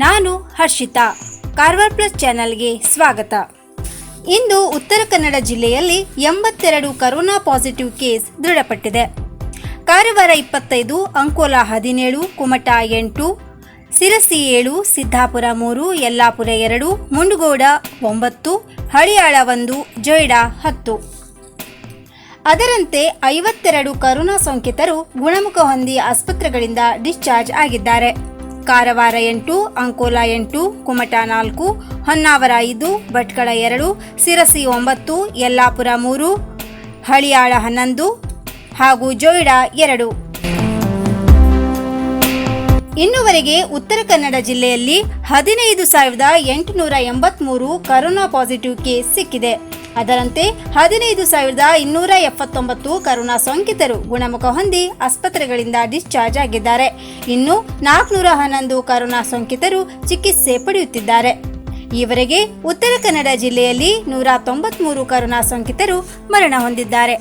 ನಾನು ಹರ್ಷಿತಾ. ಕಾರ್ವಾರ್ಪ್ಲಸ್ ಚಾನೆಲ್ಗೆ ಸ್ವಾಗತ. ಇಂದು ಉತ್ತರ ಕನ್ನಡ ಜಿಲ್ಲೆಯಲ್ಲಿ 82 ಕರೋನಾ ಪಾಸಿಟಿವ್ ಕೇಸ್ ದೃಢಪಟ್ಟಿದೆ. ಕಾರವಾರ 25, ಅಂಕೋಲಾ 17, ಕುಮಟಾ 8, ಸಿರಸಿ 7, ಸಿದ್ದಾಪುರ 3, ಯಲ್ಲಾಪುರ 2, ಮುಂಡಗೋಡ 9, ಹಳಿಯಾಳ 1, ಜೊಯ್ಡಾ 10. ಅದರಂತೆ 52 ಕರೋನಾ ಸೋಂಕಿತರು ಗುಣಮುಖ ಹೊಂದಿ ಆಸ್ಪತ್ರೆಗಳಿಂದ ಡಿಸ್ಚಾರ್ಜ್ ಆಗಿದ್ದಾರೆ. ಕಾರವಾರ 8, ಅಂಕೋಲಾ 8, ಕುಮಟಾ 4, ಹೊನ್ನಾವರ 5, ಭಟ್ಕಳ 2, ಸಿರಸಿ 9, ಯಲ್ಲಾಪುರ 3, ಹಳಿಯಾಳ 11 ಹಾಗೂ ಜೊಯ್ಡಾ 2. ಇನ್ನುವರೆಗೆ ಉತ್ತರ ಕನ್ನಡ ಜಿಲ್ಲೆಯಲ್ಲಿ 15,883 ಕರೋನಾ ಪಾಸಿಟಿವ್ ಕೇಸ್ ಸಿಕ್ಕಿದೆ. ಅದರಂತೆ 15,279 ಕರೋನಾ ಸೋಂಕಿತರು ಗುಣಮುಖ ಹೊಂದಿ ಆಸ್ಪತ್ರೆಗಳಿಂದ ಡಿಸ್ಚಾರ್ಜ್ ಆಗಿದ್ದಾರೆ. ಇನ್ನು 411 ಕರೋನಾ ಸೋಂಕಿತರು ಚಿಕಿತ್ಸೆ ಪಡೆಯುತ್ತಿದ್ದಾರೆ. ಈವರೆಗೆ ಉತ್ತರ ಕನ್ನಡ ಜಿಲ್ಲೆಯಲ್ಲಿ 193 ಕರೋನಾ ಸೋಂಕಿತರು ಮರಣ ಹೊಂದಿದ್ದಾರೆ.